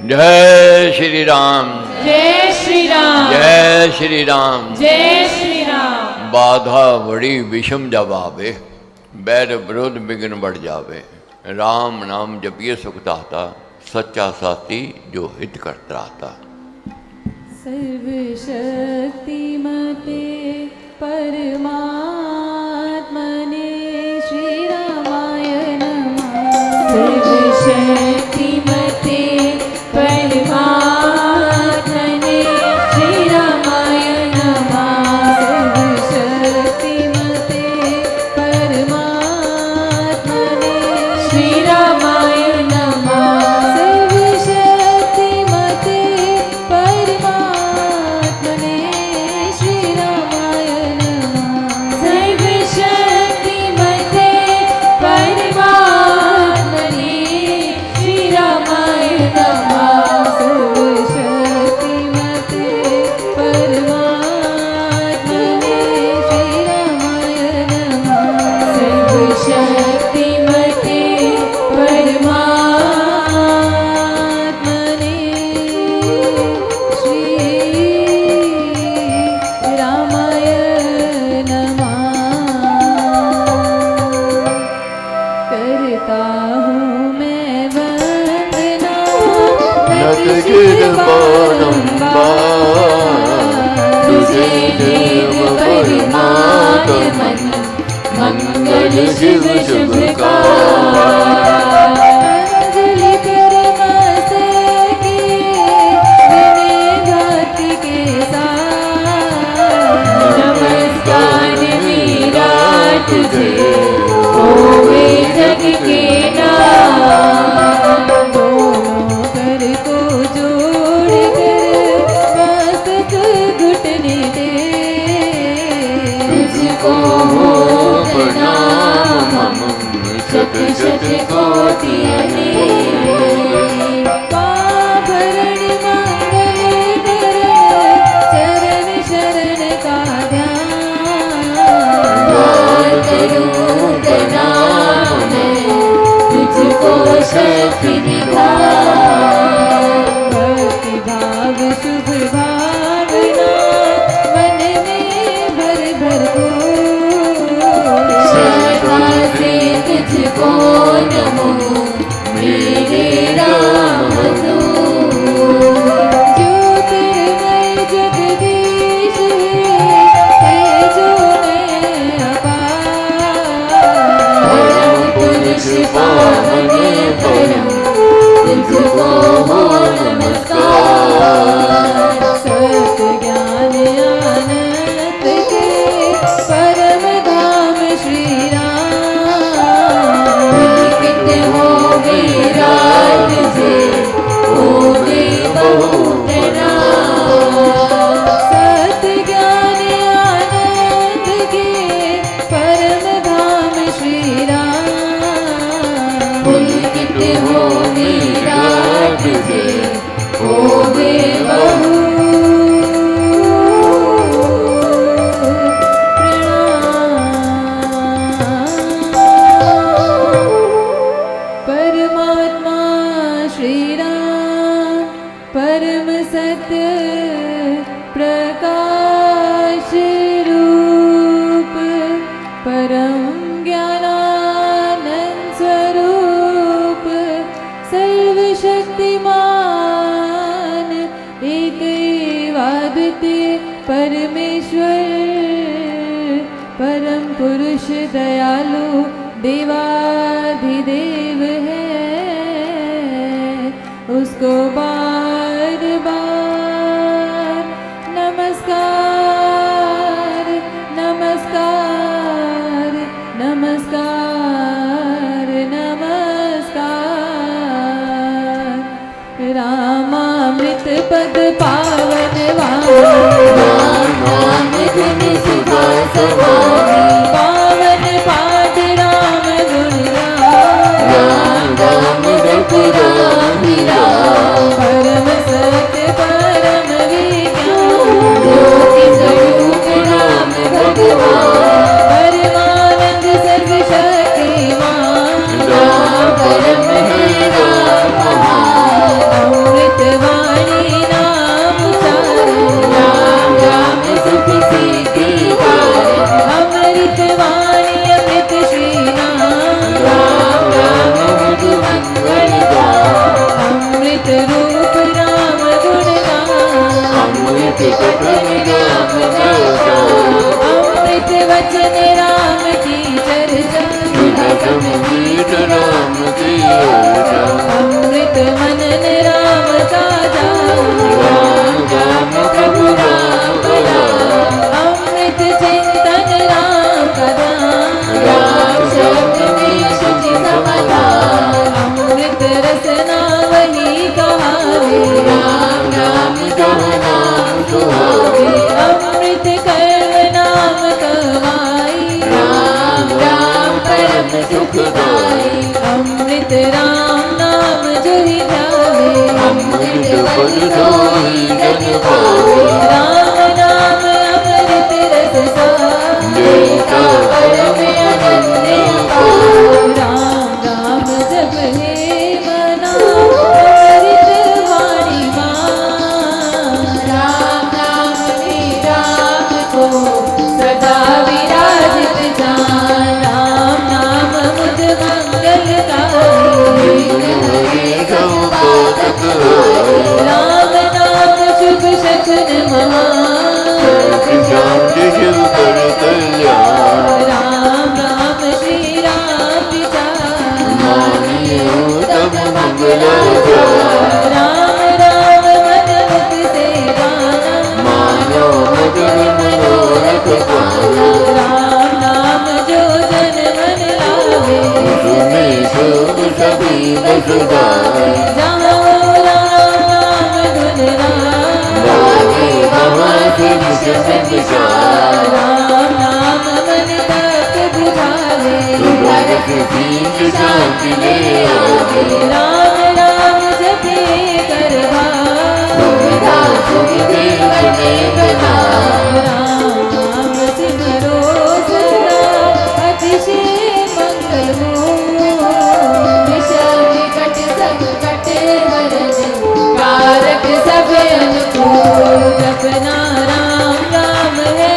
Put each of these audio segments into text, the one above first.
जय श्री राम, जय श्री राम, जय श्री राम, जय श्री राम। बाधा बड़ी विषम जब आवे, बैर विरोध विघ्न बढ़ जावे। राम नाम जपिए सुख दाता, सच्चा साथी जो हित करता रहता। सर्वशक्तिमते परमात्मने श्री रामाय नमः। सर्वशक्तिमते परमात्मने श्री रामाय नमः। सर्वशक्तिमते परमात्मने श्री रामाय नमः। सर्वशक्तिमते परमात्मने श्री रामाय नमः। सर्वशक्तिमते परमात्मने श्री रामाय नमः। सर्वशक्तिमते परमात्मने श्री रामाय नमः। सर्वशक्तिमते परमात्मने श्री रामाय नमः। करता हूँ मैं वंदना नत गिर बारंबार, तुझे देव परमात्मन मंगल शिव शुभ का। अंजलि कर मस्तके विनय भक्ति के साथ। नमस्कार मेरा तुझे होवे जग के नाथ। दोनों कर को जोड़ कर मस्तक घुटने दे। तुझको हो प्रणाम हम शत शत कोटि अनेक। पाभरण मंगल कर चरण शरण का ध्यान। करूं परम ज्ञानानंद स्वरूप सर्वशक्तिमान एक एवाद्वितीय परमेश्वर परम पुरुष दयालु देवाधिदेव है, उसको बार बार नमस्कार नमस्कार नमस्कार नमस्कार। रामामृत पद पावन पावन पाठ राम गुण परम सत्य परम विज्ञान परमानंद सर्वशक्तिमान अमृत वाणी नाम अमृत वाणी अमृत श्री अमृत रूप राम गुण अमृत वचन राम की चर्चा अमृत मनन राम का अमृत चिंतन राम का अमृत रसना वही कहावे अमृत कर्म नाम कमाई अमृत राम नाम जो ही ध्यावे राम नाम अमृत रस राम राम जप हे मना अमृत वाणी राम को सदा विराजित जान राम नाम मुझ मंगलकारी राम नाम शुभ शकुन महान राम राम श्री राम राम राम मन मुख से गाना राम नाम जो जन मन लावे जाओ राम नाम धुन राम नाम मन तक बुझावे राम राम जपे करवा राम नाम सिमरो सदा अतिशय मंगल हो विषय विकट संकट हरन कारक सब अनुकूल जपना राम राम है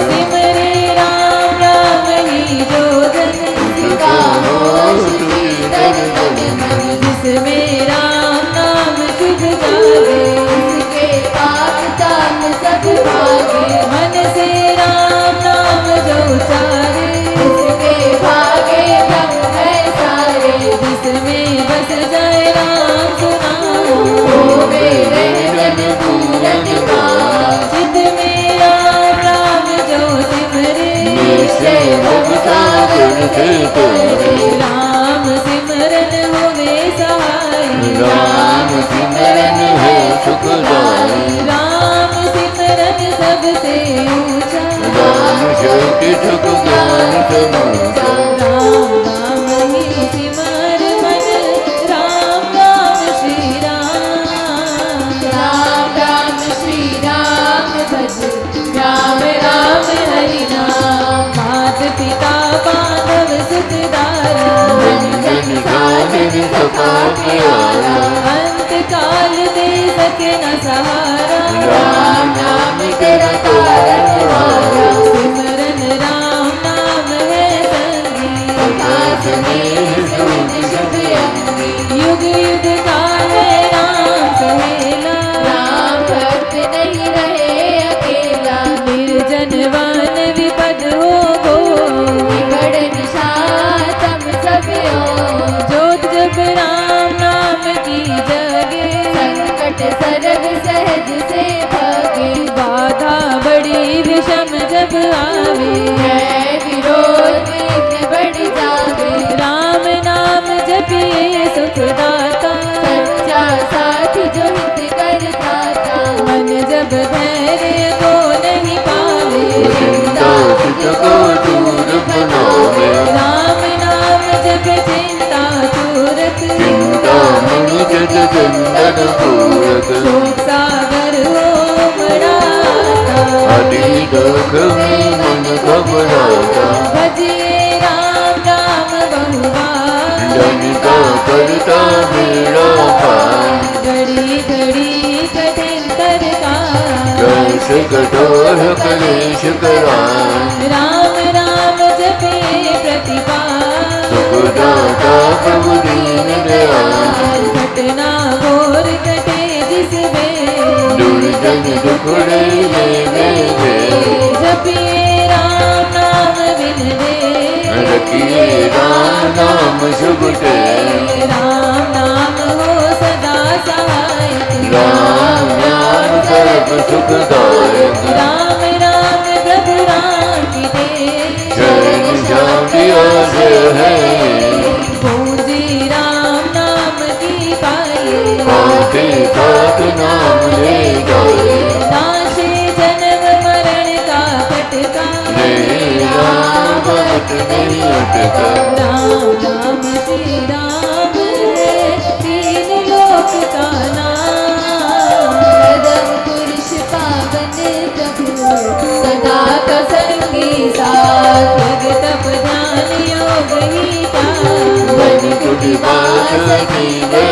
सिमरे राम राम ही जो जन जिसमें राम नाम शुभ गावे मन से राम नाम जो उचारे जिसमें बस जाए राम सुना चित में राम राम जो सिमरे राम सिमरन होवे सहाय राम सिमरन है सुखदाई राम सिमरन सबसे ऊंचा राम शक्ति सुख ज्ञान समूचा राम राम ही सिमर मन राम राम श्री राम भज राम राम हरि नाम मात पिता बांधव सुखदारा जन जन साधन सपा के आया अंत काल दे सके न सहारा राम नाम तेरा तारक हारा सिमरन राम नाम है संगी प्रकाश में सूझ शुभ अंगी युग युग का है राम सहेला राम भक्त नहीं रहे अकेला निर्जन वन विपद हो गो बिगड़ निशान तम सब हो जोत जब राम नाम की जगे संकट सरग सहज से भागे बाधा बड़ी विषम जब आवे है विरोध विघ्न बढ़ जावे राम नाम जपिए सुखदाता सच्चा साथी जो हित करता था मन जब धैर्य को नहीं पावे चिंता चित को दूर बनावे राम नाम जप चिंता चूरत चिंता मणि जग चंदन पूरक शोक सागर हो बड़ाता अति दुख में मन घबराता भजिए राम नाम बहुबार जन का करता मेरा पार घड़ी घड़ी कठिन तरका कैस कठोर कलेश करान राम राम जपे प्रतिपा सुखदाता प्रभु दीन दयाल घटना घोर कटे जिसमें दुर्जन दुखड़े ले जपिए राम नाम बिन दे रखिए राम नाम शुभ के राम नाम हो सदा सहायक राम नाम सर्व सुखदायक राम राम प्रभु राम की दे शरण शांति आश्रय है पूंजी राम नाम की पाए आते साथ नाम ले जाए नाशे जन्म मरण का फटका रे राम भक्त नहीं अटका राम नाम श्री राम है तीन लोक का नाम कदम पुरुष पावन प्रभु सदा का संगी साथ जग तप ध्यान योग ही का मन कुटी बात जीवे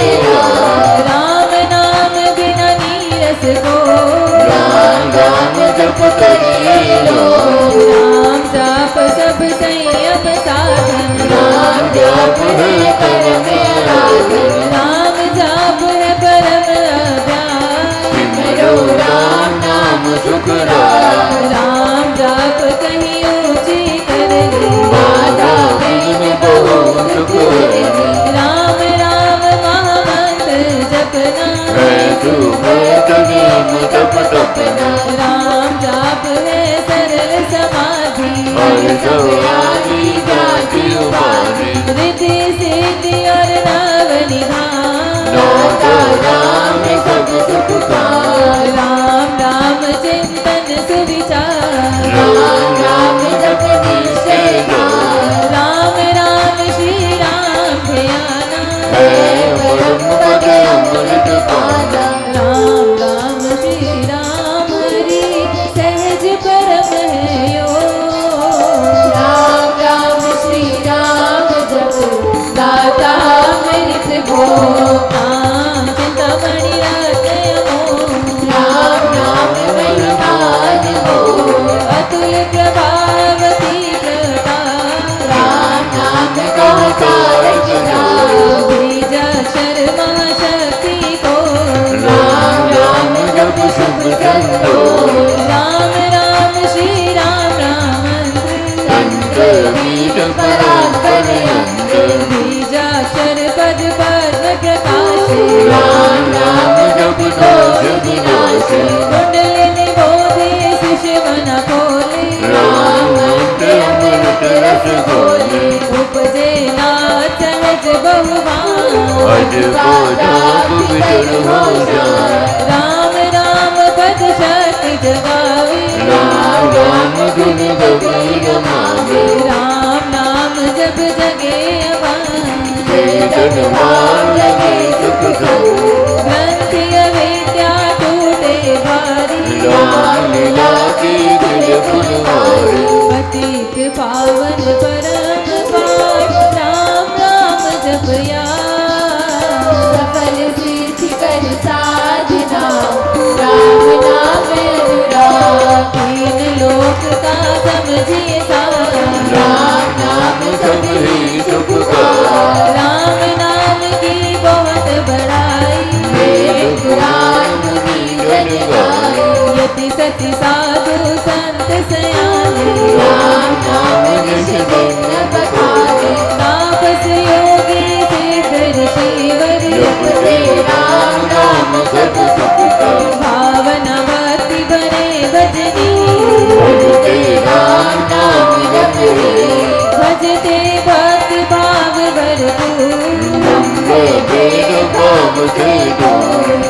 राम नाम बिना नीरस को राम राम जप करिए लो राम जाप सब संयम साधन राम जाप है कर्म आराधन राम जाप है परम अभ्यास सिमरो राम नाम सुख राम जाप कहीं ऊंची कर ली बाधा विघ्न बहुत सुख राम राम महामंत्र जपना है सुख नियम तप तपना राम जाप है सरल समाधि हर सवारी जाति उपाधि रिद्धि सिद्धि और नव निधान दाता राम सब सुख का राम राम चिंतन सुविचार राम राम जप निश्चय का राम राम श्री राम ध्याना है परम पद अमृत पाना राम राम श्री राम हरि सहज परम है यो राम राम श्री राम जप दाता अमृत भो नाम चिंतामणि रत्न मोह राम नाम वरदान हो अतुल प्रभावती प्रताप राम नाम का तारक नाम बीजाक्षर महाशक्ति को राम राम जप शुभ संतो राम राम श्री राम राम मंत्र अंतर वीर परात्पर अंतर बीजाक्षर पद पद्म प्रकाश राम नाम जप दोष विनाश कुंडलिनी बोधि शिष्य मन खोले राम मंत्र अमृत रस घोले उपजे नाथ सहज बहुमान अज को जाप विचर हो जाए राम राम पद शक्ति जगावे राम राम गुण गबीर मावे राम नाम जब जगे अपान चेतन मान लगे सुख संग ग्रंथि अविद्या टूटे भारी राम लीला की दिल फुलवारी पतित पावन परम पाठ राम राम जपया सकल सिद्धि कर साधना से दो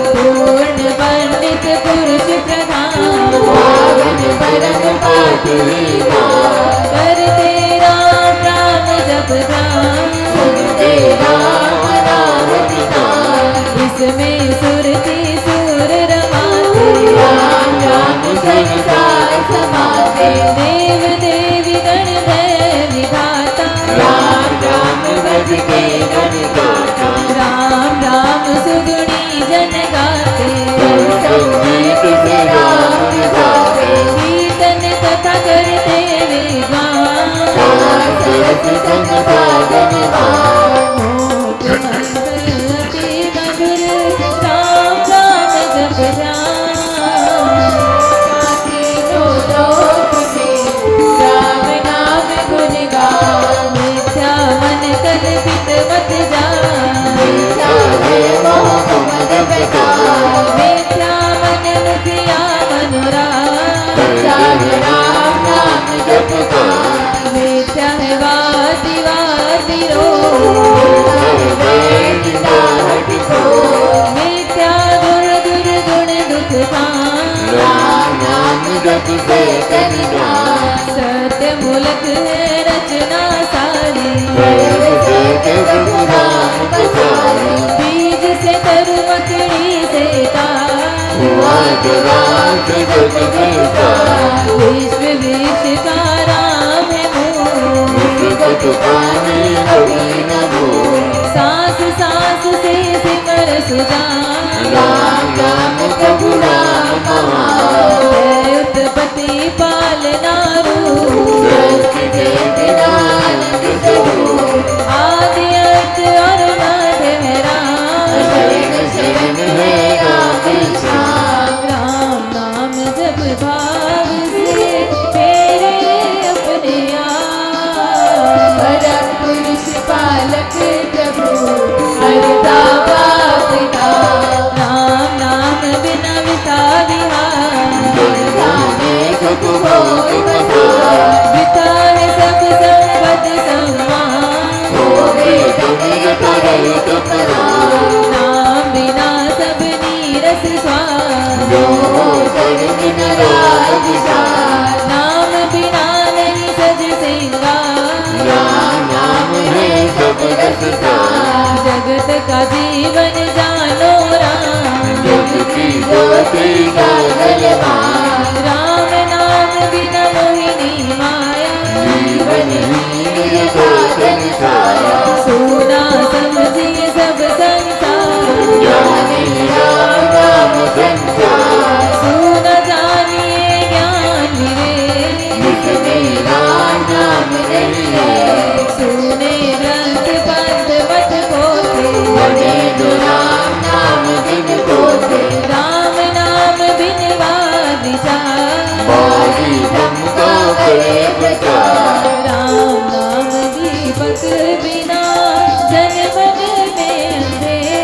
पूर्ण पंडित पुरुष प्रधान पावन परम पाठ विधान करते राम राम जप ध्यान सुनते राम नाम निधान इसमें सुरति सुर रमाते राम राम संसार समाते देव देवी गण विधाता राम राम भज के गण गाता राम राम सुगुणी जन गाते संगीत से राम गाते कीर्तन कथा करते विद्वान सरस संग साधन मोट मंगल अति मधुर राम राम जप ध्यान साथी लो लोक में राम नाम गुण गान मिथ्या मन कल्पित मत जान चाहे मोह मद बेकार मिथ्या मन मुखिया मनोराम चाहे राम नाम जप कर मिथ्या है वादी वादी रो मिथ्या गुण दुर गुण दुख खान राम नाम जप से कल्याण सत्य मूलक है रचना सारी सर्व से रघुराम पधारे बीज से तरु मकड़ी से हुआ जरास जग बेटा विश्व विश्व का राम है मोह मुझको पानी कभी न भूल सांस सांस से सिमर सुजान राम राम प्रभु राम महान है उत्पत्ति पालना रूप सृष्टि के विनाश स्वरूप आदि अंत और मध्य है राम शरण शरण है राम श्याम राम नाम जप भाव से तेरे अपने आप परम पुरुष पालक प्रभु हरता पापिता राम नाम बिना विता विहार दुर्गाने सुख भोग पधार विता है सब संपद सम्मान भोगे तुमिर करे तो परार नाम बिना सब नीरस स्वाद जो हो सर्व नाराज सार नाम बिना नहीं सज सिंगार राम नाम है सब रस सार जगत का जीवन जानो राम जग की ज्योति जागलवान राम नाम बिना मोहिनी माया जीवन हीन साधन छाया सोना समझिए सब संसार जाने राम नाम संसार सोना जानिए ज्ञान मिले जिसमें राम नाम नहीं है सुने ग्रंथ पंथ मत पोते बने जो राम नाम बिन कोते राम नाम बिन वाद विचार बागी धम का करे प्रचार राम नाम दीपक बिना जन मन में अंधेर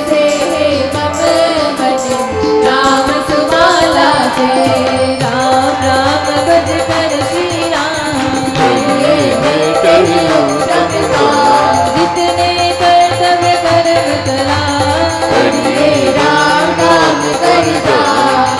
से मम मन राम सुमाला से राम राम भज कर श्री राम ये मैं करूं तमकार जितने कर्तव्य कर्म कला करिए राम नाम करता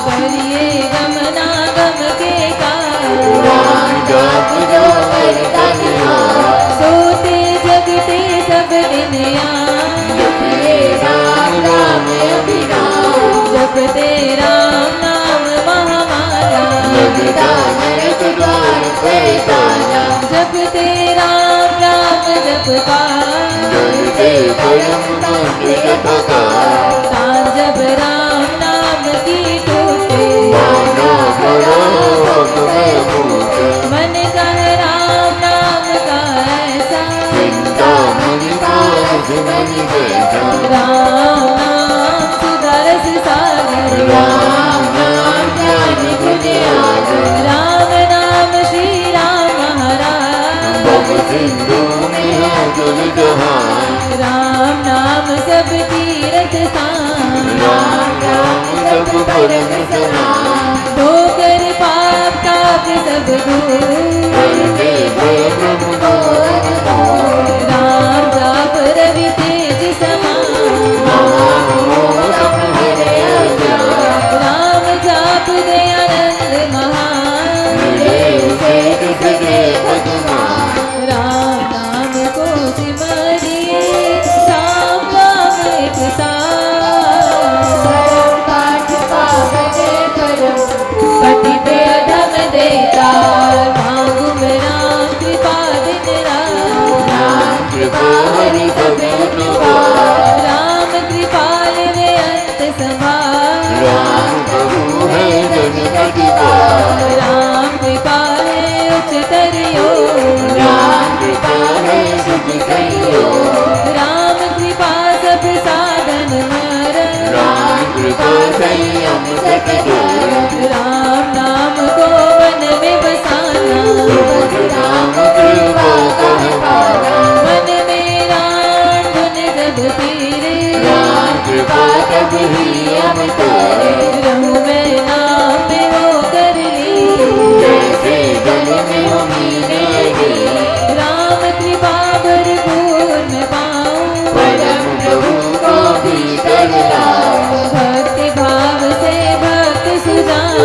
करिए गमना गम के कार राम जाप जो करता ध्यान सोते जगते सब दिन यान जपिए राम नाम अभिराम जपते राम नाम महामाला लगता नरक द्वार पे ताला जपते राम राम जप पार डरते परम मंत्र जपकार तान जब राम नाम की टूटे मानो बड़ा भगवे भूत मन कह राम नाम का ऐसा चिंता मन पास मन बैठा राम नाम सुदर्श सागर राम नाम ज्ञान गुण आगर राम नाम श्री राम महाराज भव सिंधु में है जल जहान राम नाम सब तीरथ स्थान राम नाम सब परम समान धोकर पाप ताप सब दूर करते भय प्रभु दोर दूर राम जाप रवि तेज सम का संयम सतधारा, राम नाम को मन में बसाना, राम कृपा कह पारा, मन में राम धुन जब फिरे, राम कृपा तब ही अवतारे, रहूं मैं नाम में होकर ली, जैसे जल में उम्मीदें लगी, राम कृपा भरपूर मैं पाऊं, परम प्रभु को भीतर लाओ, भक्ति भाव से भक्त सुजान,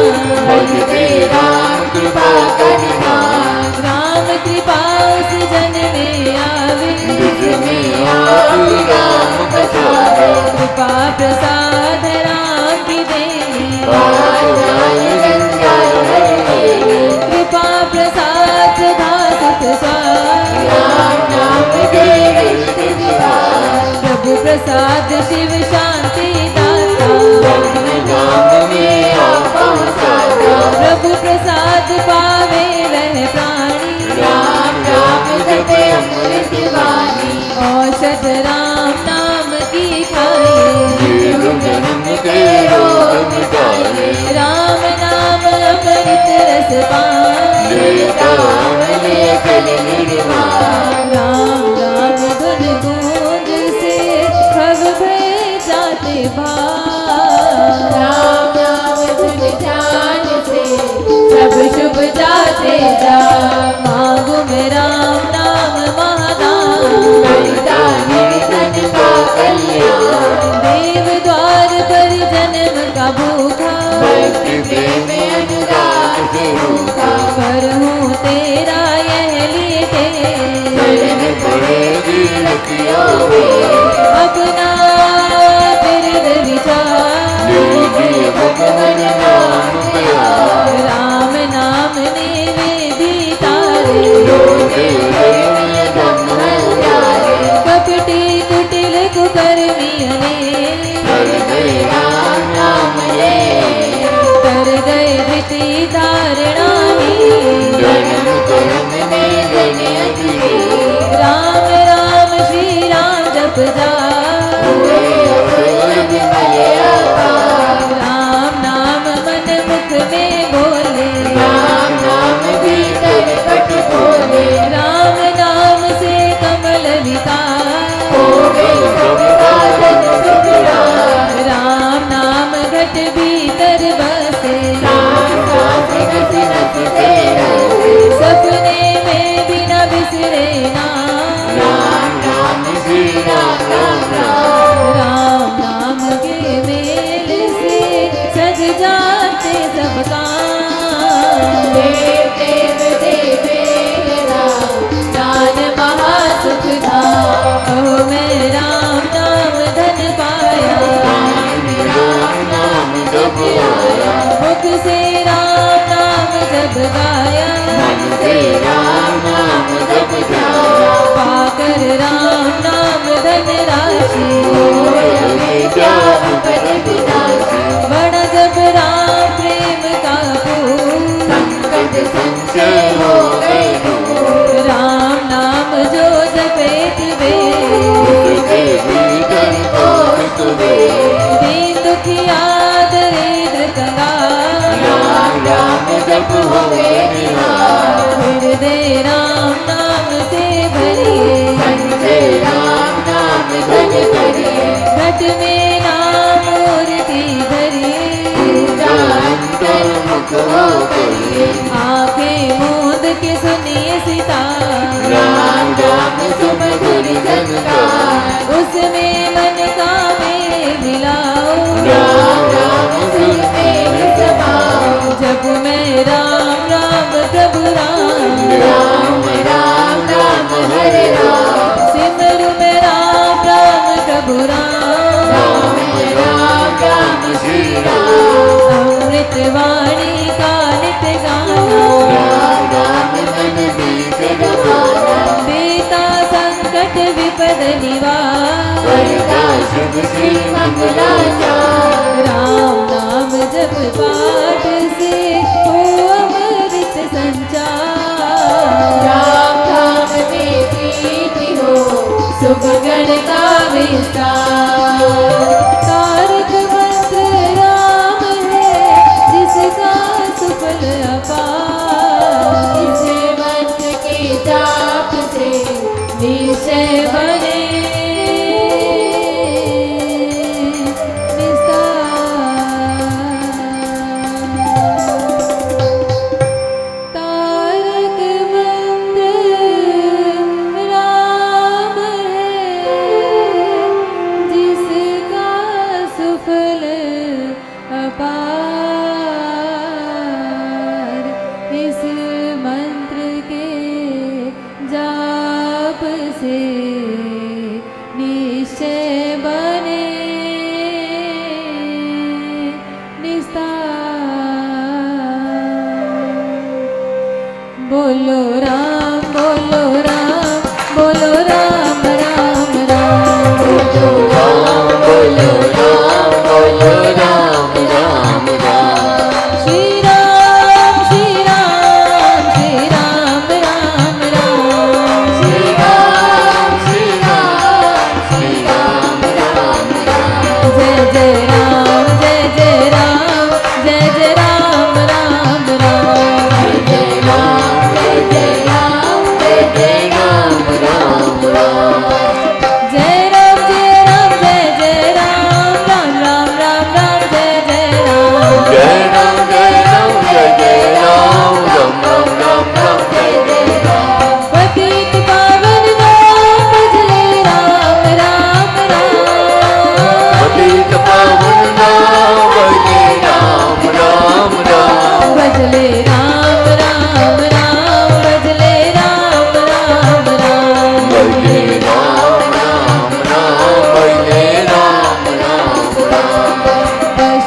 भजते राम कृपा कनिधान, राम कृपा उस जन में आवे, जिसमें आप राम बसावे, कृपा प्रसाद राम की देनी, पार जाए जंजाल हर लेनी, कृपा प्रसाद सदा सुख स्वार, राम नाम दे रिश्ते निवार, प्रभु प्रसाद शिव शांति दाता, जन्म नाम में आप पहुँचाता, प्रभु प्रसाद पावे वह प्राणी, राम नाम जपे अमृत वाणी, औषध राम नाम की खाए, जीव जन्म के रोग मिटाए, राम नाम अमृत रस पान, लेता अमले कल निर्वाण, राम राम धुन गूंज से भव भय जाते भाग, राम नाम धुन ध्यान से सब शुभ जाते जा, मांगू मैं राम नाम महादान, करता निर्धन का कल्याण, देव द्वार पर जन्म का भूखा, भक्ति प्रेम अनुराग से रूठा, पर हूँ तेरा यह लेके, शरण पड़ेगी लकियों में, अपना बिरद विचार, लीजिए भगवान नाम प्यार, राम नाम ने वेदी तारे, लोटे हरिणय दम हरियारे, कपटी कुटिल कुकर्मी अने, कर गए राम नाम ले, कर गए धृति धारणा जन्म कर्म में गणे अधीरे, राम राम श्री राम जप जा, हुए अवसर विमल आकार, राम नाम मन मुख में बोले, राम नाम भीतर पट खोले, राम नाम से कमल विकार, हो गए सब साधन सुखराम, राम नाम घट भीतर बसे, राम सांस नस नस से रसे, सपने में भी न बिसरे नाम, राम नाम श्री राम राम राम, राम नाम के मेल से सज जाते सब काम, देव देव देवे राम दान महासुख धाम, कहो मैं राम नाम धन पाया, राम नाम जब आया, मुख से राम नाम जब गाया, मन से राम नाम जब जाया, पाकर राम नाम धन राशि, होए अविद्याव पद विनाशी, बड़ा जब राम प्रेम का फूल, संकट संशय हो गए दूर, राम नाम जो जपेत वे, उसके भीतर पहुँच वे, दीन दुखिया दरिद्र कंगाल, राम राम जप होए निहार, हृदय राम नाम से भरिए, संजय राम नाम धन करिए, घट में नाम मूर्ति धरिए, पूजा अंतर मुख हो करिए, आंखें मूंद के सुनिए सीता, राम राम सुमधुर झनकार, उसमें मन का मेल मिलाओ, राम राम सुर में समाओ, जब मैं राम राम प्रभु राम, राम राम राम हरे राम, सिमरु में राम राम प्रभु राम, राम राम श्री राम, अमृत वाणी का नित्य गाना, राम राम मन बीत रवाना, देता संकट विपद निवार, करता शुभ श्री मंगलाचार, राम नाम जप पाठ से हो अमृत संचार, राम धाम में प्रीति हो शुभ गण का विस्तार, तारक मंत्र बोलो राम बोलो राम बोलो राम राम राम बोलो राम बोलो राम बोलो राम राम राम श्री राम श्री राम श्री राम राम राम श्री राम श्री राम श्री राम राम राम जय जय राम जय जय राम जय जय राम राम राम जय राम जय जय राम जय जय राम राम राम जय राम जय राम जय जय राम राम राम राम राम जय जय राम जय राम जय राम जय जय राम राम राम राम राम जय जय राम पतित पावन नाम भजले राम राम राम पतित पावन नाम भजे राम राम राम भजले राम राम राम भजले राम राम राम भजे राम राम राम भजे राम राम राम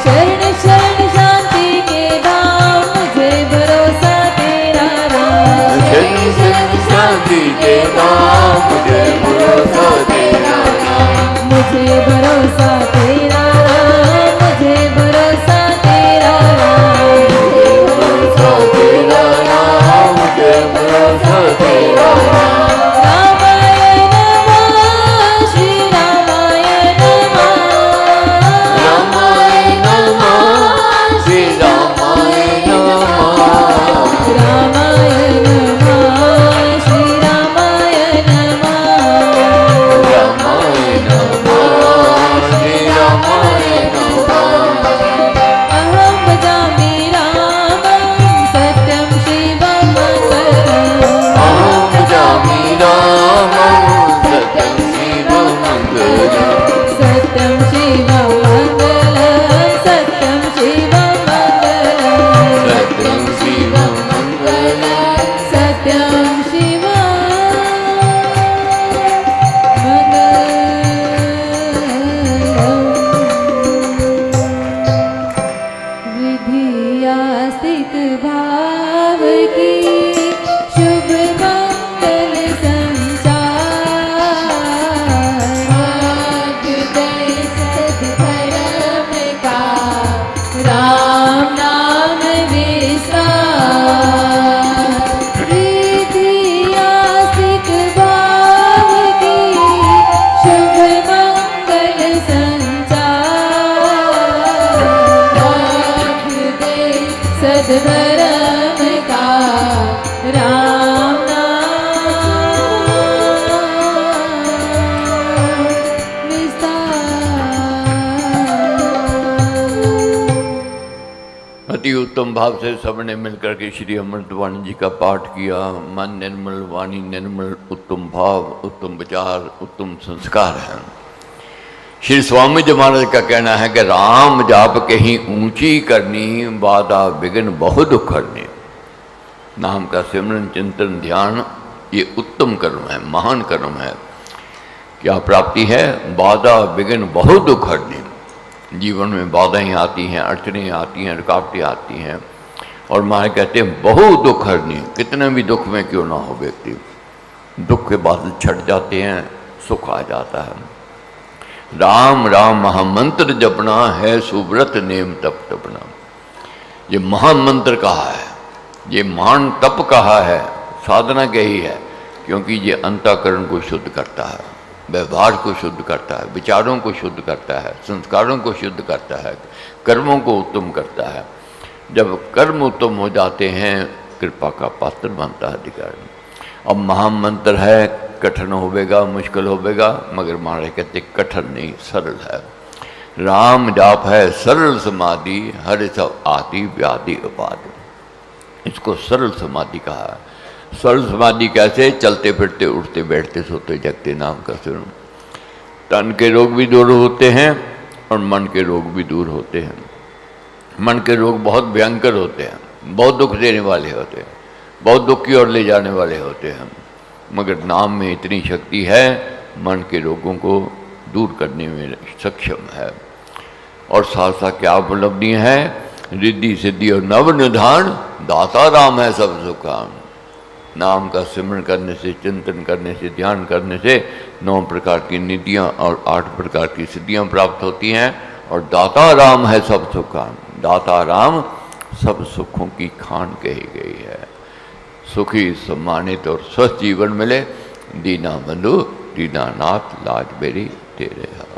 शरण शरण शांति के धाम मुझे भरोसा तेरा राम शरण शरण शांति के नाम मुझे भरोसा तेरा नाम मुझे भरोसा तेरा राम मुझे भरोसा तेरा राम भरोसा तेरा नाम मुझे भरोसा तेरा नाम रामाय नमः श्री रामाय नमः रामाय नमः श्री रामाय नमः रामाय नमः श्री रामाय नमः रामाय नमः श्री रामाय नमः अहं भजामि रामं सत्यं शिवं मंगलम् अहं भजामि रामं सत्यं शिवमङ्गलम् सत्यं शिवं मंगलम् सत्यं शिवं मंगलम् सत्यं शिवमङ्गलम् सत्यं शिवं मंगलम् विधिया स्थित भाव की शुभ मंगल संचार अभ्युदय सद्धर्म का राम नाम विस्तार विधिया स्थित भाव की शुभ मंगल संचार अभ्युदय सद्धर्म का राम नाम विस्तार अति उत्तम भाव से सबने मिलकर के श्री अमृतवाणी जी का पाठ किया। मन निर्मल वाणी निर्मल, उत्तम भाव उत्तम विचार उत्तम संस्कार है। श्री स्वामी जी महाराज का कहना है कि राम जाप कहीं ऊंची करनी, बाधा विघ्न बहु दुख करनी। नाम का सिमरन चिंतन ध्यान ये उत्तम कर्म है, महान कर्म है। क्या प्राप्ति है? बाधा विघ्न बहु दुख हरनी। जीवन में बाधाएं आती हैं, अड़चनें आती हैं, रुकावटें आती हैं और माँ कहते हैं बहु दुख हरनी। कितने भी दुख में क्यों ना हो व्यक्ति, दुख के बादल छट जाते हैं, सुख आ जाता है। राम राम महामंत्र जपना है, सुव्रत नेम तप तपना। ये महामंत्र कहा है, ये महान तप कहा है, साधना यही है, क्योंकि ये अंतःकरण को शुद्ध करता है, व्यवहार को शुद्ध करता है, विचारों को शुद्ध करता है, संस्कारों को शुद्ध करता है, कर्मों को उत्तम करता है। जब कर्म उत्तम हो जाते हैं, कृपा का पात्र बनता है अधिकारी। अब महामंत्र है, कठिन होवेगा, मुश्किल होवेगा, मगर महाराज कहते कठिन नहीं, सरल है। राम जाप है सरल समाधि, हरि सब आदि व्याधि उपाधि। इसको सरल समाधि कहा है। सरल समाधि कैसे? चलते फिरते उठते बैठते सोते जगते नाम का सुन। तन के रोग भी दूर होते हैं और मन के रोग भी दूर होते हैं। मन के रोग बहुत भयंकर होते हैं, बहुत दुख देने वाले होते हैं, बहुत दुख की ओर ले जाने वाले होते हैं, मगर नाम में इतनी शक्ति है, मन के रोगों को दूर करने में सक्षम है। और साथ साथ क्या उपलब्धि है? रिद्धि सिद्धि और नव निधान, दाता राम है सब सुखान। नाम का सिमरण करने से, चिंतन करने से, ध्यान करने से 9 प्रकार की निधियाँ और 8 प्रकार की सिद्धियाँ प्राप्त होती हैं। और दाता राम है सब सुख खान, दाता राम सब सुखों की खान कही गई है। सुखी सम्मानित और स्वस्थ जीवन मिले, दीना बंधु दीनानाथ लाज मेरी तेरे हाथ।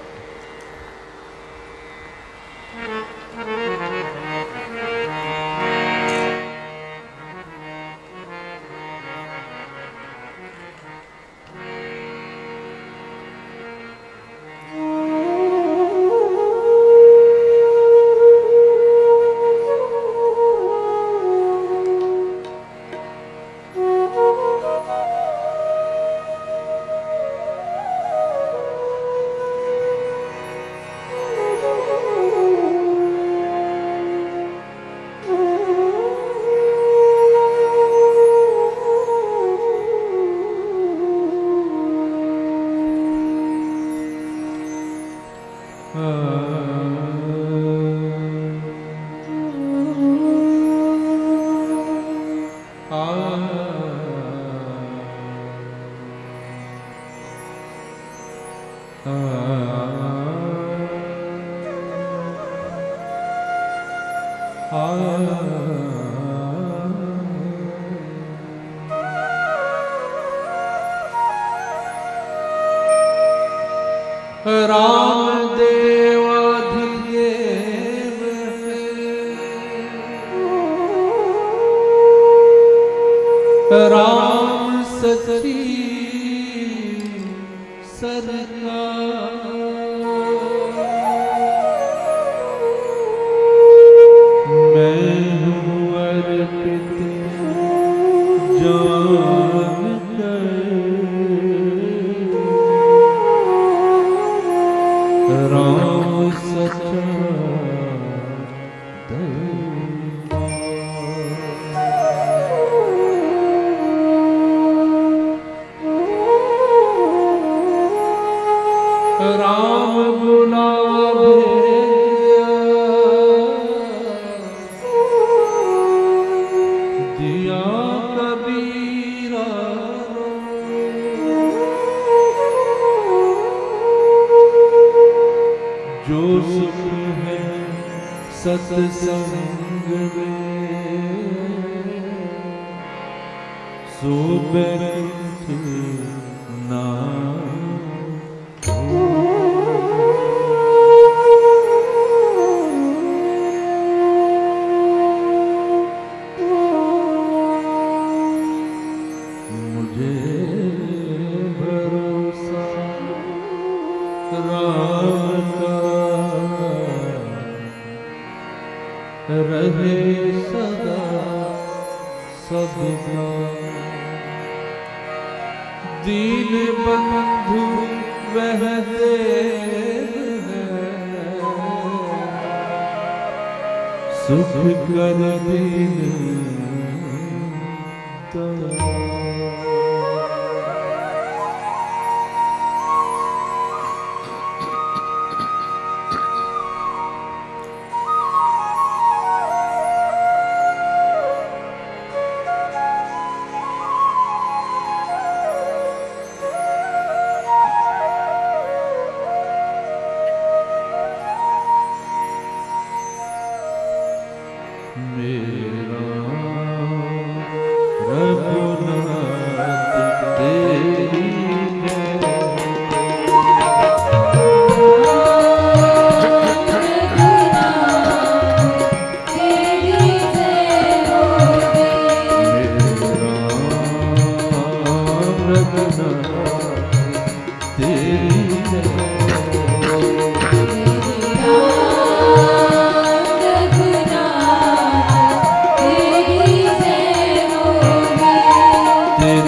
राम देवाधिदेव है, राम सच्ची सरकार, मैं हूँ अर्पित जान राम सच्चा राम गुलाब दिया कबीरा, जो सुख है सत्संग में, सो बैठ नाम रहे सदा सबका, दीन बंधु वह देव है, सुख कर दीन तेरी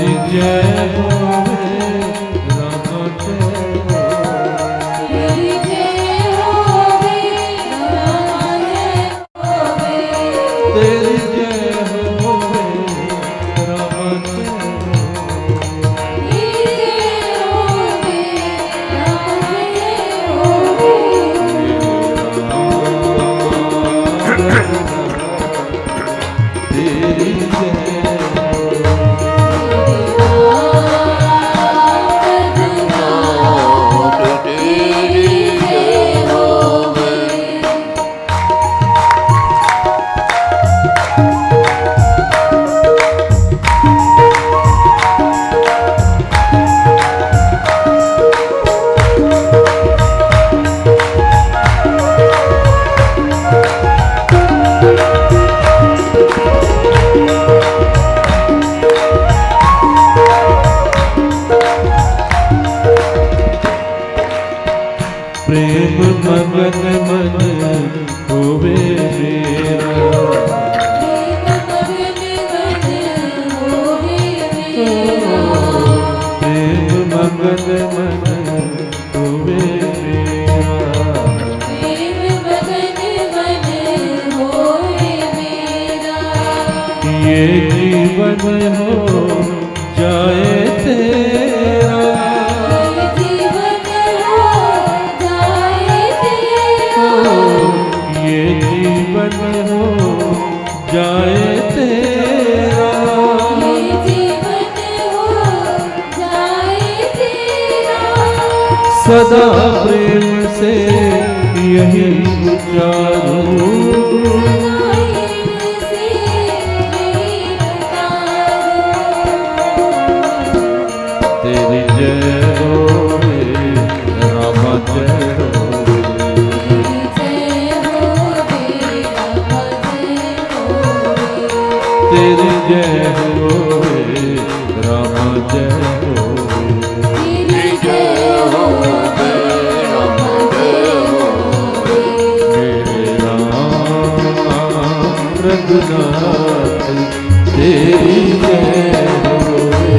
होवे मेरा। प्रेम मगन मन होवे मेरा। ये जीवन हो जाए तेरा। ये जीवन हो जाए तेरा। सदा प्रेम से यही उच्चारूं। तेरी जय होवे रामा जय होवे। तेरी जय होवे रामा जय होवे। रघुनाथ तेरी जय होवे।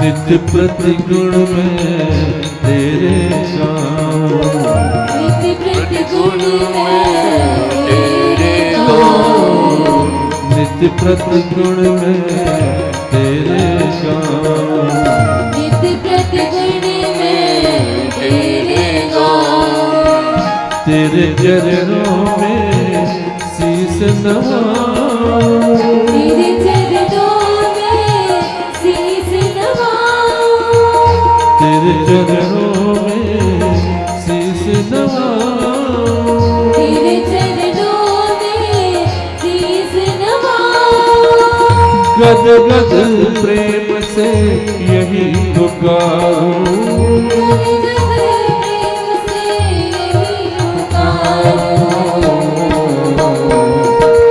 नित्य प्रति गुण में तेरे गाऊं। नित्य प्रति गुण में तेरे गाऊं। नित्य प्रति गुण में तेरे गाऊं। नित्य प्रति गुण में तेरे गाऊं। तेरे चरणों में शीस नवाऊं। तेरे तेरे चरणों में शीस नवाऊं। तेरे चरणों में शीस नवाऊं। गद गद प्रेम से यही पुकारूं।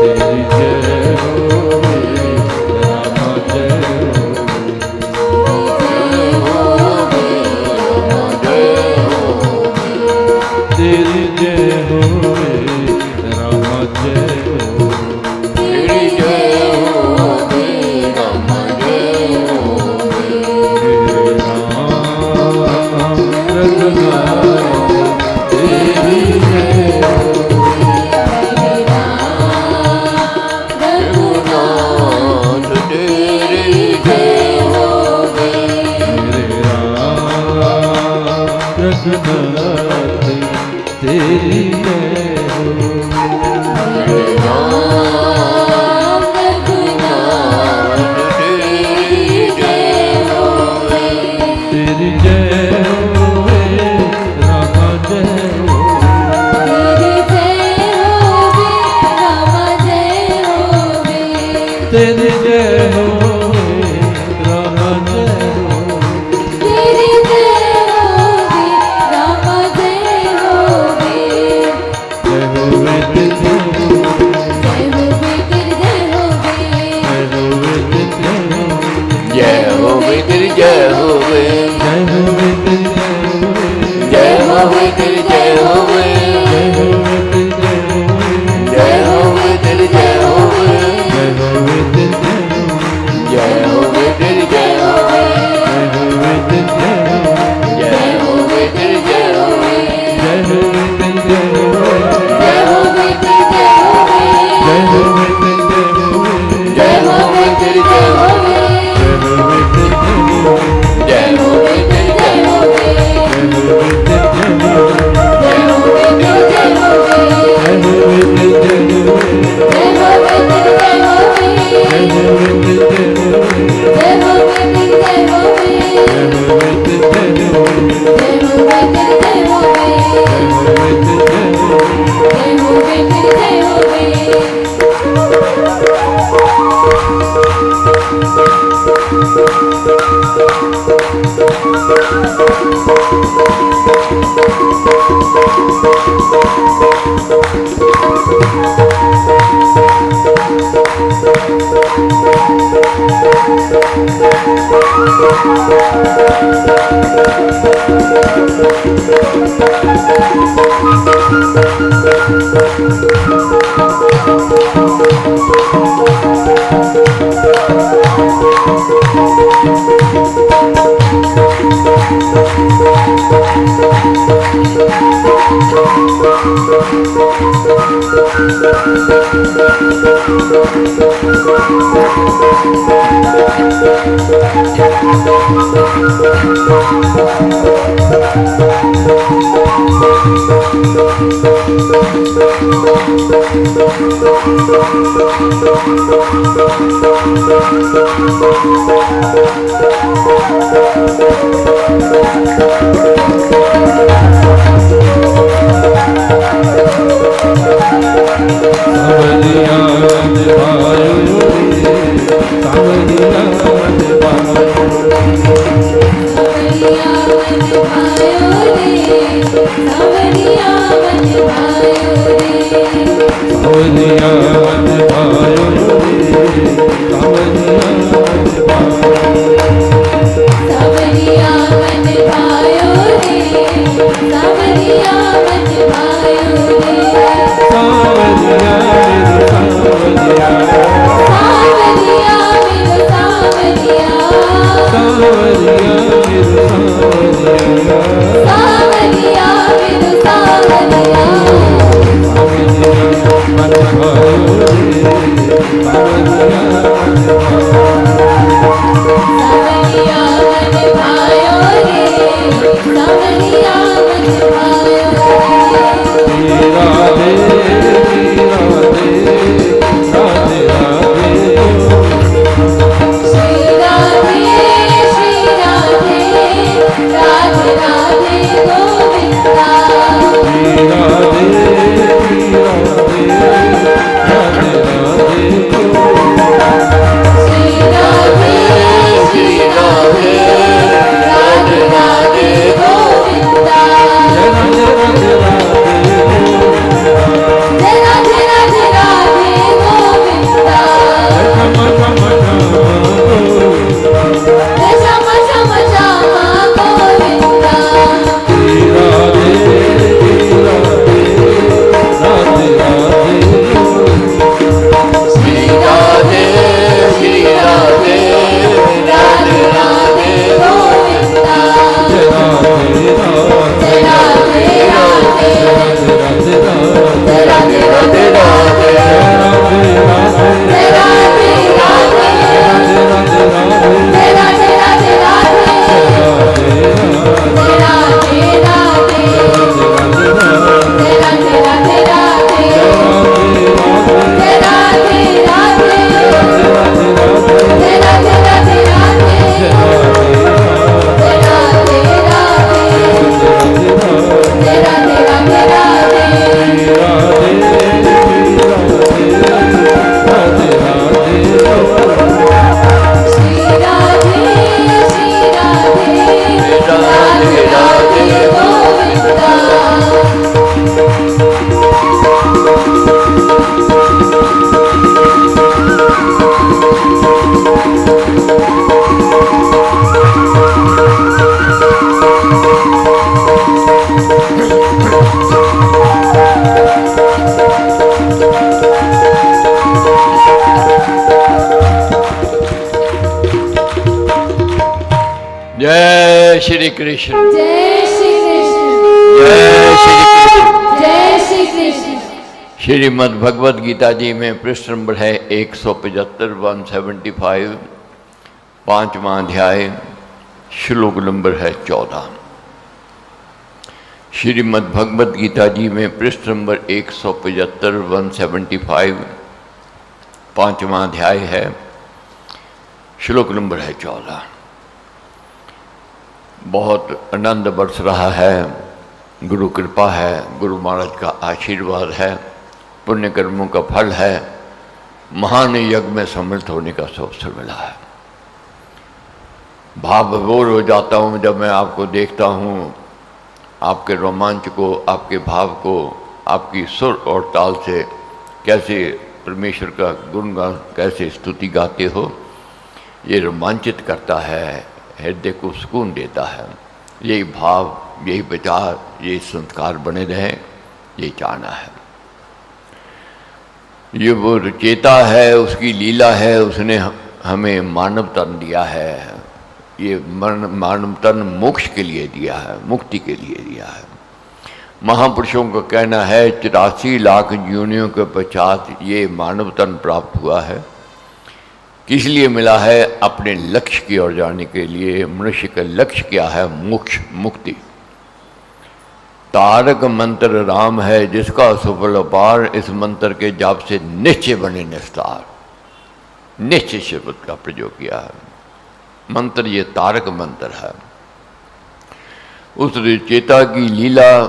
तेरी जय होवे रामा जय होवे। तेरी जय होवे रामा जय होवे। तेरी जय होवे रामा जय होवे। रघुनाथ तेरी जय होवे। रघुनाथ तेरी जय होवे। रघुनाथ तेरी जय होवे। राम रघुनाथ तेरी जय होवे। तेरी जय होवे रामा जय होवे। तेरी जय होवे रामा जय होवे। जय होवे तेरी जय होवे। जय होवे तेरी जय होवे। जय होवे तेरी जय होवे। जय होवे तेरी जय होवे। जय होवे तेरी जय होवे। जय होवे तेरी जय होवे। जय होवे तेरी जय होवे। जय होवे तेरी जय होवे। जय श्री कृष्ण, जय श्री कृष्ण, जय श्री कृष्ण। जय श्री कृष्ण। श्रीमद् भगवद गीता जी में पृष्ठ नंबर है 175 175, 5वां अध्याय, श्लोक नंबर है 14। श्रीमद् भगवद गीता जी में पृष्ठ नंबर 175 175, 5वां अध्याय है, श्लोक नंबर है 14। बहुत आनंद बरस रहा है, गुरु कृपा है, गुरु महाराज का आशीर्वाद है, पुण्य कर्मों का फल है। महान यज्ञ में सम्मिलित होने का अवसर मिला है। भाव विभोर हो जाता हूँ जब मैं आपको देखता हूँ, आपके रोमांच को, आपके भाव को, आपकी सुर और ताल से कैसे परमेश्वर का गुणगान, कैसे स्तुति गाते हो। ये रोमांचित करता है, हृदय को सुकून देता है। यही भाव, यही विचार, यही संस्कार बने रहें, ये चाहना है। ये वो रचेता है, उसकी लीला है, उसने हमें मानव तन दिया है। ये मानव तन मोक्ष के लिए दिया है, मुक्ति के लिए दिया है। महापुरुषों का कहना है 84 लाख योनियों के पश्चात ये मानव तन प्राप्त हुआ है। किस लिए मिला है? अपने लक्ष्य की ओर जाने के लिए। मनुष्य का लक्ष्य क्या है? मोक्ष, मुक्ति। तारक मंत्र राम है जिसका सुफल अपार, इस मंत्र के जाप से निश्चय बने निस्तार। निश्चय शब्द का प्रयोग किया है। मंत्र ये तारक मंत्र है। उस चेता की लीला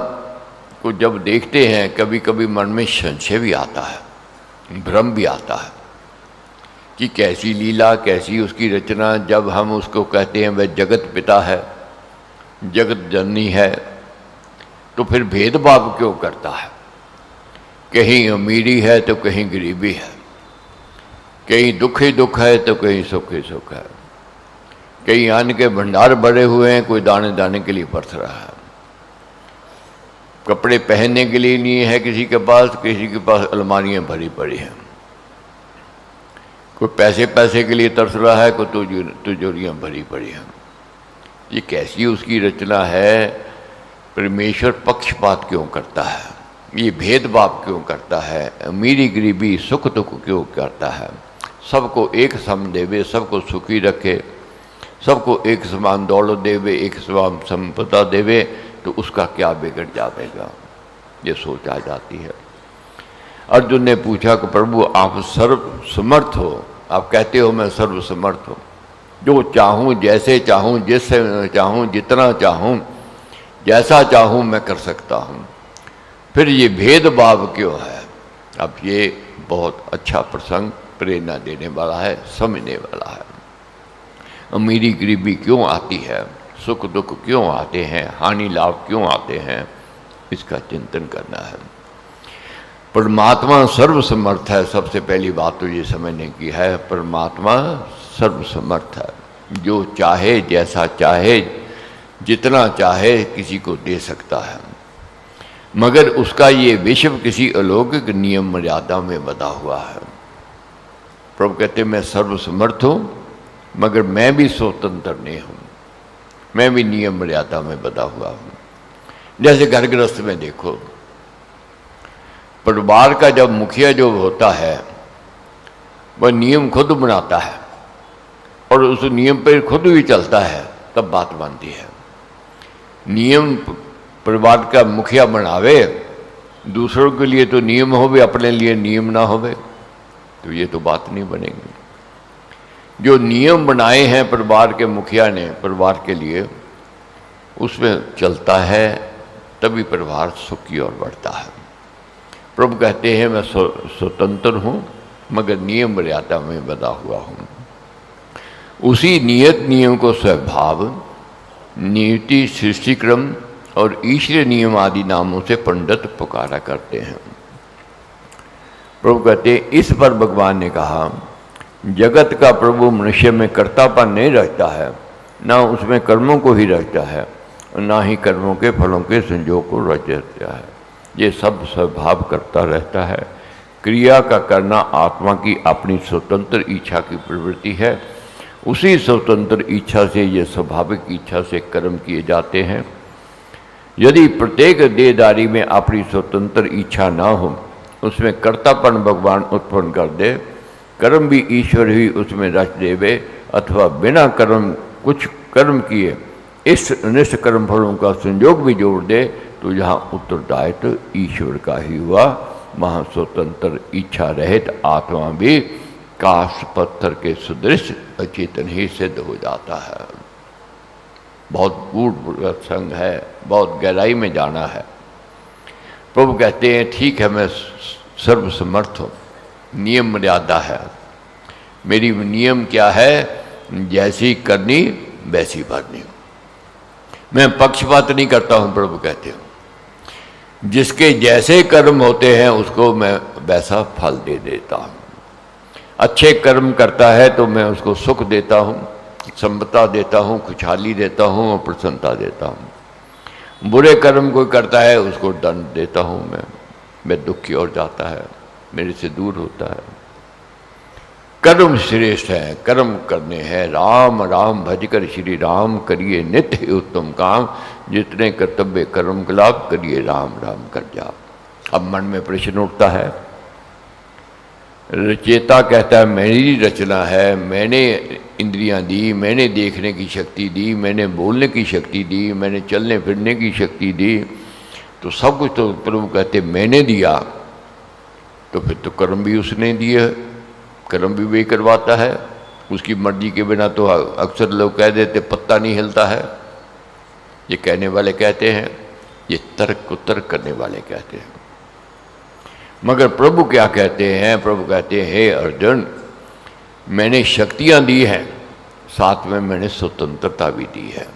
को जब देखते हैं, कभी कभी मन में संशय भी आता है, भ्रम भी आता है कि कैसी लीला, कैसी उसकी रचना। जब हम उसको कहते हैं वह जगत पिता है, जगत जननी है, तो फिर भेदभाव क्यों करता है? कहीं अमीरी है तो कहीं गरीबी है, कहीं दुख ही दुख है तो कहीं सुख ही सुख है, कहीं अन्न के भंडार भरे हुए हैं, कोई दाने दाने के लिए बरस रहा है। कपड़े पहनने के लिए नहीं है किसी के पास अलमारियां भरी पड़ी हैं। कोई पैसे पैसे के लिए तरस रहा है, कोई तिजोरियां भरी पड़ी हैं। ये कैसी उसकी रचना है? परमेश्वर पक्षपात क्यों करता है? ये भेदभाव क्यों करता है? अमीरी गरीबी, सुख दुख क्यों करता है? सबको एक सम देवे, सबको सुखी रखे, सबको एक समान दौलत देवे, एक समान संपदा देवे, तो उसका क्या बिगड़ जाएगा? ये सोच आ जाती है। अर्जुन ने पूछा कि प्रभु आप सर्व समर्थ हो, आप कहते हो मैं सर्व समर्थ हूँ, जो चाहूँ, जैसे चाहूँ, जिससे चाहूँ, जितना चाहूँ, जैसा चाहूँ मैं कर सकता हूँ, फिर ये भेदभाव क्यों है? अब ये बहुत अच्छा प्रसंग, प्रेरणा देने वाला है, समझने वाला है। अमीरी गरीबी क्यों आती है? सुख दुख क्यों आते हैं? हानि लाभ क्यों आते हैं? इसका चिंतन करना है। परमात्मा सर्वसमर्थ है। सबसे पहली बात तो ये समझने की है, परमात्मा सर्वसमर्थ है। जो चाहे, जैसा चाहे, जितना चाहे किसी को दे सकता है, मगर उसका ये विश्व किसी अलौकिक नियम मर्यादा में बंधा हुआ है। प्रभु कहते मैं सर्वसमर्थ हूँ, मगर मैं भी स्वतंत्र नहीं हूँ, मैं भी नियम मर्यादा में बंधा हुआ हूँ। जैसे घर गृहस्थ में देखो, परिवार का जब मुखिया जो होता है वह नियम खुद बनाता है और उस नियम पर खुद भी चलता है, तब बात बनती है। नियम परिवार का मुखिया बनावे, दूसरों के लिए तो नियम होवे, अपने लिए नियम ना होवे, तो ये तो बात नहीं बनेगी। जो नियम बनाए हैं परिवार के मुखिया ने परिवार के लिए, उसमें चलता है, तभी परिवार सुख की ओर बढ़ता है। प्रभु कहते हैं मैं स्वतंत्र हूँ, मगर नियम मर्यादा में बंधा हुआ हूँ। उसी नियत नियम को स्वभाव, नियति, सृष्टिक्रम और ईश्वरीय नियम आदि नामों से पंडित पुकारा करते हैं। प्रभु कहते हैं इस पर भगवान ने कहा, जगत का प्रभु मनुष्य में कर्तापन नहीं रखता है, ना उसमें कर्मों को ही रखता है, ना ही कर्मों के फलों के संयोग को रच देता है। ये सब स्वभाव करता रहता है। क्रिया का करना आत्मा की अपनी स्वतंत्र इच्छा की प्रवृत्ति है। उसी स्वतंत्र इच्छा से, ये स्वाभाविक इच्छा से कर्म किए जाते हैं। यदि प्रत्येक देहदारी में अपनी स्वतंत्र इच्छा ना हो, उसमें कर्तापन भगवान उत्पन्न कर दे, कर्म भी ईश्वर ही उसमें रच देवे, अथवा बिना कुछ कर्म किए इस अनिष्ट कर्म फलों का संयोग भी जोड़ दे, तो यहाँ उत्तरदायित्व ईश्वर का ही हुआ। वहाँ स्वतंत्र इच्छा रहित आत्मा भी काष्ठ पत्थर के सदृश अचेतन ही सिद्ध हो जाता है। बहुत गूढ़ प्रसंग है, बहुत गहराई में जाना है। प्रभु कहते हैं ठीक है मैं सर्वसमर्थ हूँ, नियम मर्यादा है। मेरी नियम क्या है? जैसी करनी वैसी भरनी। मैं पक्षपात नहीं करता हूँ, प्रभु कहते हो। जिसके जैसे कर्म होते हैं उसको मैं वैसा फल दे देता हूँ। अच्छे कर्म करता है तो मैं उसको सुख देता हूँ, संपदा देता हूँ, खुशहाली देता हूँ और प्रसन्नता देता हूँ। बुरे कर्म कोई करता है उसको दंड देता हूँ मैं दुखी और जाता है, मेरे से दूर होता है। कर्म श्रेष्ठ है, कर्म करने हैं। राम राम भजकर श्री राम, करिए नित्य उत्तम काम। जितने कर्तव्य कर्म कलाप, करिए राम राम कर जाप। अब मन में प्रश्न उठता है, रचेता कहता है मेरी रचना है, मैंने इंद्रियां दी, मैंने देखने की शक्ति दी, मैंने बोलने की शक्ति दी, मैंने चलने फिरने की शक्ति दी, तो सब कुछ तो प्रभु कहते मैंने दिया। तो फिर तो कर्म भी उसने दिए, कर्म भी वही करवाता है। उसकी मर्जी के बिना तो अक्सर लोग कह देते पत्ता नहीं हिलता है। ये कहने वाले कहते हैं, ये तर्क को तर्क करने वाले कहते हैं। मगर प्रभु क्या कहते हैं? प्रभु कहते हैं हे अर्जुन, मैंने शक्तियां दी हैं, साथ में मैंने स्वतंत्रता भी दी है।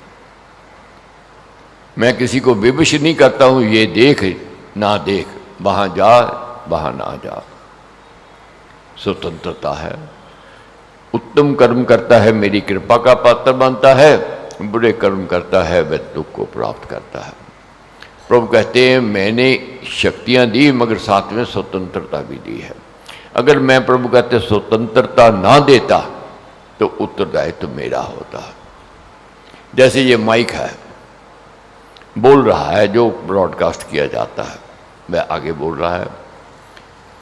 मैं किसी को विवश नहीं करता हूं, ये देख ना देख, वहां जा वहां ना जा। स्वतंत्रता है। उत्तम कर्म करता है मेरी कृपा का पात्र बनता है, बुरे कर्म करता है वह दुख को प्राप्त करता है। प्रभु कहते हैं मैंने शक्तियां दी मगर साथ में स्वतंत्रता भी दी है। अगर मैं, प्रभु कहते स्वतंत्रता ना देता तो उत्तरदायित्व तो मेरा होता। जैसे ये माइक है, बोल रहा है, जो ब्रॉडकास्ट किया जाता है वह आगे बोल रहा है।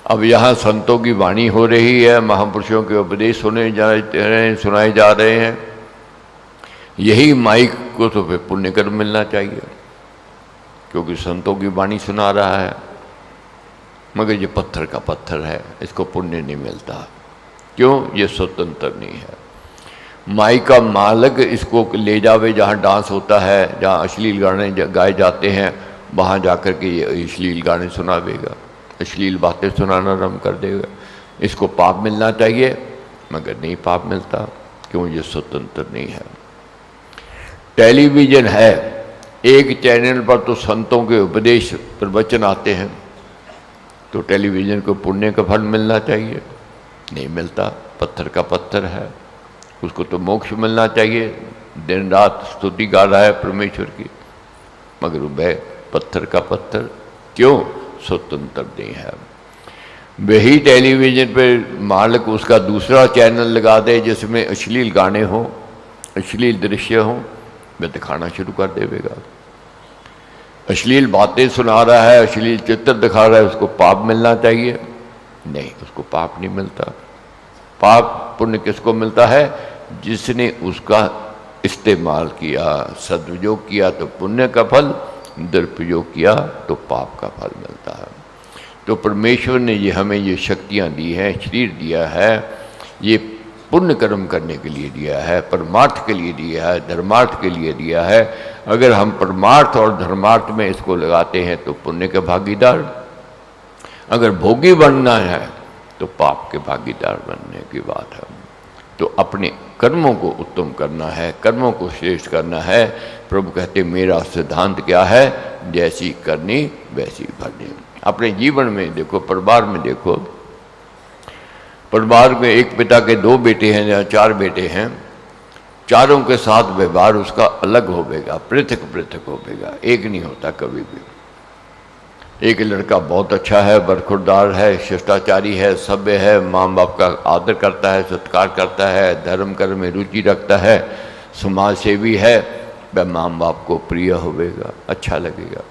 अब यहाँ संतों की वाणी हो रही है, महापुरुषों के उपदेश सुनाए जा रहे हैं। यही माइक को तो फिर पुण्य कर्म मिलना चाहिए, क्योंकि संतों की वाणी सुना रहा है। मगर ये पत्थर का पत्थर है, इसको पुण्य नहीं मिलता। क्यों? ये स्वतंत्र नहीं है। माइक का मालिक इसको ले जावे जहाँ डांस होता है, जहाँ अश्लील गाने गाए जाते हैं, वहाँ जाकर के ये अश्लील गाने सुनावेगा, अश्लील बातें सुनाना आरम्भ कर देगा। इसको पाप मिलना चाहिए मगर नहीं पाप मिलता। क्यों? ये स्वतंत्र नहीं है। टेलीविज़न है, एक चैनल पर तो संतों के उपदेश प्रवचन आते हैं, तो टेलीविज़न को पुण्य का फल मिलना चाहिए, नहीं मिलता। पत्थर का पत्थर है, उसको तो मोक्ष मिलना चाहिए। दिन रात स्तुति गा रहा है परमेश्वर की, मगर वह पत्थर का पत्थर। क्यों? स्वतंत्र नहीं है। वही टेलीविज़न पे मालिक उसका दूसरा चैनल लगा दे जिसमें अश्लील गाने हों, अश्लील दृश्य हों, वह दिखाना शुरू कर देगा। अश्लील बातें सुना रहा है, अश्लील चित्र दिखा रहा है, उसको पाप मिलना चाहिए? नहीं, उसको पाप नहीं मिलता। पाप पुण्य किसको मिलता है? जिसने उसका इस्तेमाल किया, सदुपयोग किया तो पुण्य का फल, दुरुपयोग किया तो पाप का फल मिलता है। तो परमेश्वर ने ये हमें ये शक्तियाँ दी हैं, शरीर दिया है, ये पुण्य कर्म करने के लिए दिया है, परमार्थ के लिए दिया है, धर्मार्थ के लिए दिया है। अगर हम परमार्थ और धर्मार्थ में इसको लगाते हैं तो पुण्य के भागीदार, अगर भोगी बनना है तो पाप के भागीदार बनने की बात है। तो अपने कर्मों को उत्तम करना है, कर्मों को श्रेष्ठ करना है। प्रभु कहते मेरा सिद्धांत क्या है? जैसी करनी वैसी भरनी। अपने जीवन में देखो, परिवार में देखो, परिवार में एक पिता के 2 बेटे हैं या 4 बेटे हैं, चारों के साथ व्यवहार उसका अलग होगा, पृथक पृथक होगा, एक नहीं होता कभी भी। एक लड़का बहुत अच्छा है, बरखुरदार है, शिष्टाचारी है, सभ्य है, माँ बाप का आदर करता है, सत्कार करता है, धर्म कर्म में रुचि रखता है, समाज सेवी है, वह माँ बाप को प्रिय होगा, अच्छा लगेगा।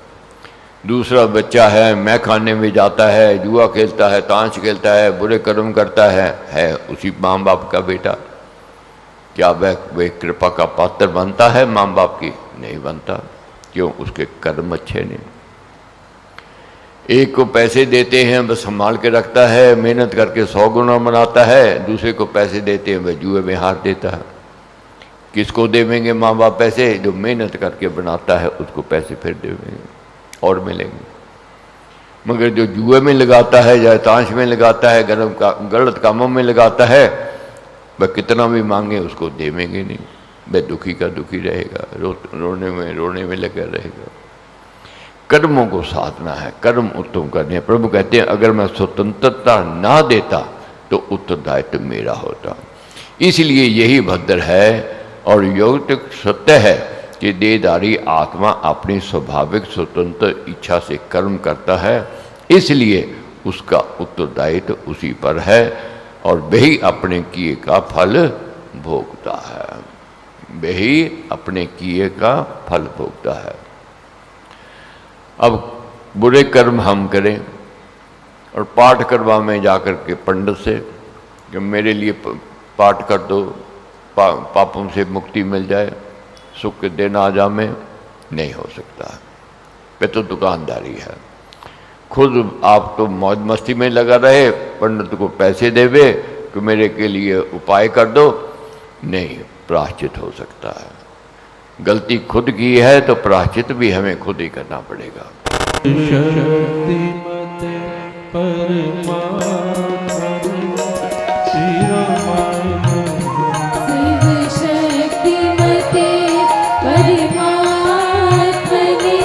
दूसरा बच्चा है, मैं खाने में जाता है, जुआ खेलता है, ताश खेलता है, बुरे कर्म करता है उसी माँ बाप का बेटा। क्या वह कृपा का पात्र बनता है माँ बाप की? नहीं बनता। क्यों? उसके कर्म अच्छे नहीं। एक को पैसे देते हैं वह संभाल के रखता है, मेहनत करके 100 गुना बनाता है, दूसरे को पैसे देते हैं वह जुए में हार देता है। किसको देवेंगे माँ बाप पैसे? जो मेहनत करके बनाता है उसको पैसे फिर देंगे और मिलेंगे। मगर जो जुए में लगाता है या ताश में लगाता है, गलत कामों में लगाता है, वह कितना भी मांगे उसको देवेंगे नहीं। वह दुखी का दुखी रहेगा, रोने में लगा रहेगा। कर्मों को साधना है, कर्म उत्तम करने हैं। प्रभु कहते हैं अगर मैं स्वतंत्रता ना देता तो उत्तरदायित्व मेरा होता। इसलिए यही भद्र है और यौतिक सत्य है कि देहधारी आत्मा अपनी स्वाभाविक स्वतंत्र इच्छा से कर्म करता है, इसलिए उसका उत्तरदायित्व उसी पर है और वही अपने किए का फल भोगता है। वही अपने किए का फल भोगता है। अब बुरे कर्म हम करें और पाठ करवा में जाकर के पंडित से कि मेरे लिए पाठ कर दो, पापों से मुक्ति मिल जाए, सुख के दिन आ जा, में नहीं हो सकता। वे तो दुकानदारी है। खुद आप तो मौज मस्ती में लगा रहे, पंडित को पैसे देवे कि मेरे के लिए उपाय कर दो, नहीं प्रायश्चित हो सकता है। गलती खुद की है तो प्रायश्चित भी हमें खुद ही करना पड़ेगा। शक्तिमते परमात्मने श्री रामाय शिव शक्तिमते परमात्मने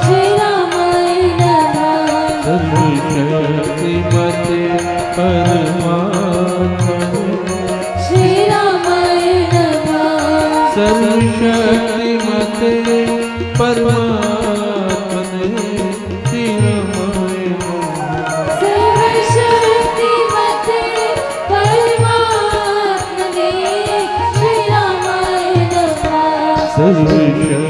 श्री रामाय नमः। सर्वशक्तिमते परमात्मने श्री रामाय नमः। सर्वशक्तिमते परमात्मने श्री रामाय नमः। सर्वशक्तिमते परमात्मने श्री रामाय नमः। सर्वशक्तिमते